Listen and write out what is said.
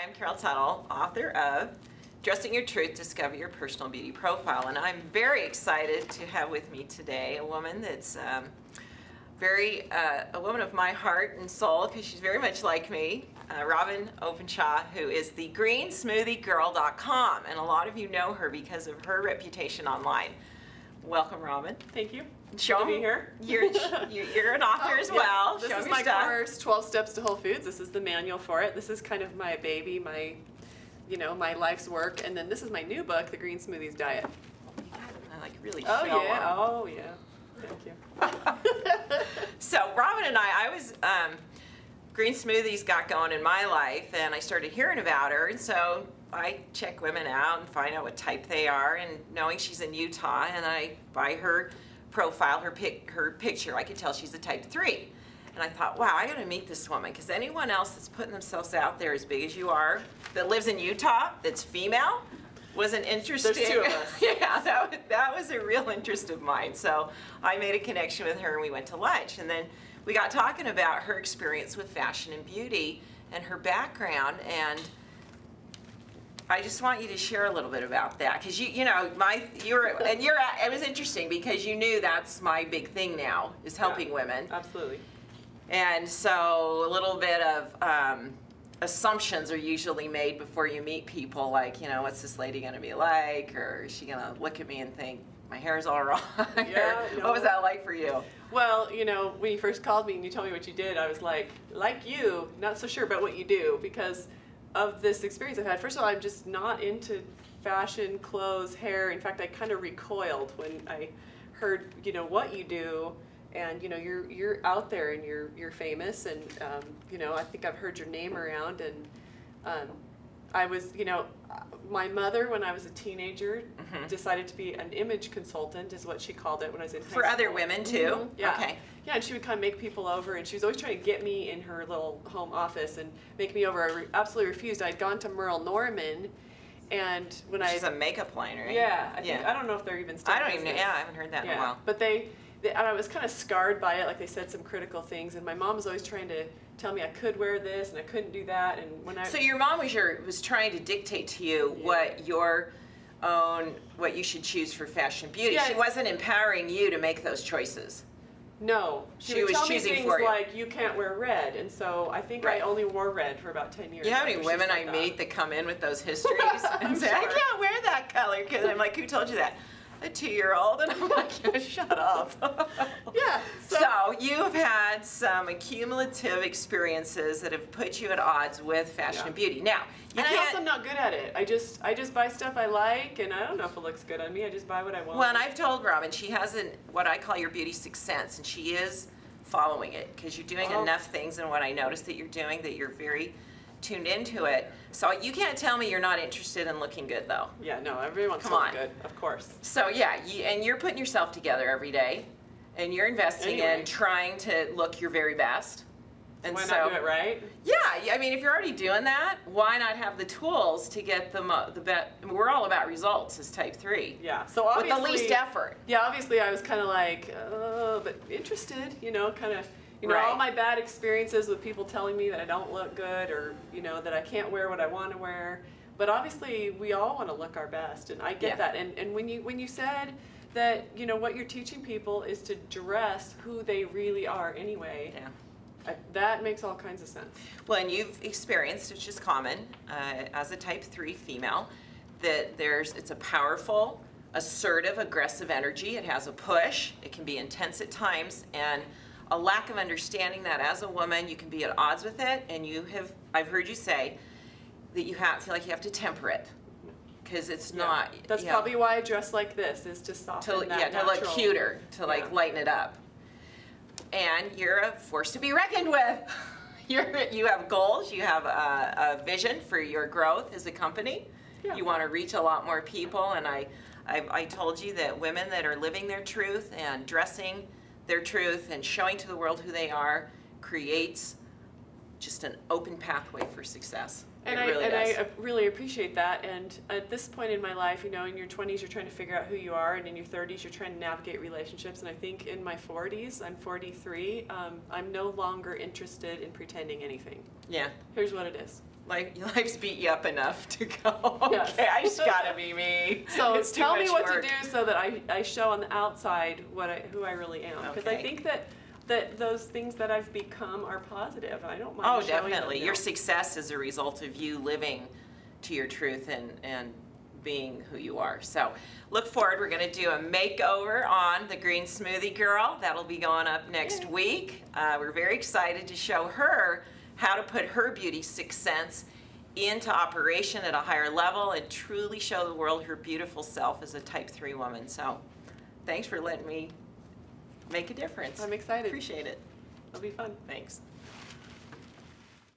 I'm Carol Tuttle, author of Dressing Your Truth, Discover Your Personal Beauty Profile. And I'm very excited to have with me today a woman that's a woman of my heart and soul, because she's very much like me, Robyn Openshaw, who is the GreenSmoothieGirl.com. And a lot of you know her because of her reputation online. Welcome, Robyn. Thank you. Show Good to be here. You're an author as well. This is my course, 12 Steps to Whole Foods. This is the manual for it. This is kind of my baby, my life's work. And then this is my new book, The Green Smoothies Diet. I like really Oh show yeah. them. Oh yeah. Thank you. So Robyn and I was Green Smoothies got going in my life, and I started hearing about her, and so I check women out and find out what type they are, and knowing she's in Utah, and I by her profile, her picture, I could tell she's a type 3. And I thought, wow, I gotta meet this woman, because anyone else that's putting themselves out there as big as you are, that lives in Utah, that's female, was an interesting. There's two of us. Yeah, that was a real interest of mine. So I made a connection with her, and we went to lunch, and then we got talking about her experience with fashion and beauty and her background, and I just want you to share a little bit about that, because it was interesting because you knew that's my big thing now, is helping women. Absolutely. And so a little bit of assumptions are usually made before you meet people, like, what's this lady going to be like, or is she going to look at me and think my hair's all wrong? Yeah, what was that like for you? Well, when you first called me and you told me what you did, I was like you, not so sure about what you do because of this experience I've had. First of all, I'm just not into fashion, clothes, hair. In fact, I kind of recoiled when I heard, what you do, and you're out there and you're famous, and I think I've heard your name around, and I was, my mother, when I was a teenager, decided to be an image consultant, is what she called it when I was in high school. For other women too? Yeah. Okay. Yeah, and she would kind of make people over, and she was always trying to get me in her little home office and make me over. I absolutely refused. I'd gone to Merle Norman, and when She's a makeup line, right? Yeah, I don't know if they're even still I don't even know. Yeah, I haven't heard that in a while. But I was kind of scarred by it. Like, they said some critical things, and my mom was always trying to tell me I could wear this and I couldn't do that. And when So your mom was trying to dictate to you what you should choose for fashion beauty. Yeah. She wasn't empowering you to make those choices. No, she would was tell choosing me things for you. like, you can't wear red, and so I think I only wore red for about 10 years. You know how many women I meet that come in with those histories and say, I can't wear that color, because I'm like, who told you that? A 2-year-old, and I'm like, shut up. Yeah. So you've had some accumulative experiences that have put you at odds with fashion and beauty. Now, I'm also not good at it. I just buy stuff I like, and I don't know if it looks good on me. I just buy what I want. Well, and I've told Robyn, she has what I call your beauty sixth sense, and she is following it, because you're doing enough things, and what I noticed that you're doing, that you're very tuned into it. So you can't tell me you're not interested in looking good, though. Yeah, no, everyone wants to look good, of course. So yeah, and you're putting yourself together every day, and you're investing in trying to look your very best. And why not do it right? Yeah, I mean, if you're already doing that, why not have the tools to get the best? We're all about results as type 3. Yeah, so obviously, with the least effort. Yeah, obviously I was kind of like, but interested, kind of. All my bad experiences with people telling me that I don't look good, or that I can't wear what I want to wear. But obviously, we all want to look our best, and I get that. And when you said that what you're teaching people is to dress who they really are anyway, that makes all kinds of sense. Well, and you've experienced, which is common as a type 3 female, that it's a powerful, assertive, aggressive energy. It has a push. It can be intense at times, and a lack of understanding that as a woman you can be at odds with it, and I've heard you say that you feel like you have to temper it, because it's not. That's probably why I dress like this, is to soften that to look cuter, to lighten it up. And you're a force to be reckoned with. You have goals, you have a vision for your growth as a company. You want to reach a lot more people, and I told you that women that are living their truth and dressing their truth and showing to the world who they are creates just an open pathway for success. And I really appreciate that. And at this point in my life, in your 20s, you're trying to figure out who you are, and in your 30s, you're trying to navigate relationships. And I think in my 40s, I'm 43, I'm no longer interested in pretending anything. Yeah. Here's what it is. life's beat you up enough to go, okay, Yes. I just gotta be me. So It's too tell me much what work. to do so that I show on the outside who I really am. Because I Okay. think that those things that I've become are positive. I don't mind Oh, showing definitely. them. Your success is a result of you living to your truth and being who you are. So look forward. We're going to do a makeover on the Green Smoothie Girl. That'll be going up next week. We're very excited to show her how to put her beauty sixth sense into operation at a higher level and truly show the world her beautiful self as a type 3 woman. So thanks for letting me make a difference. I'm excited. Appreciate it. It'll be fun. Thanks.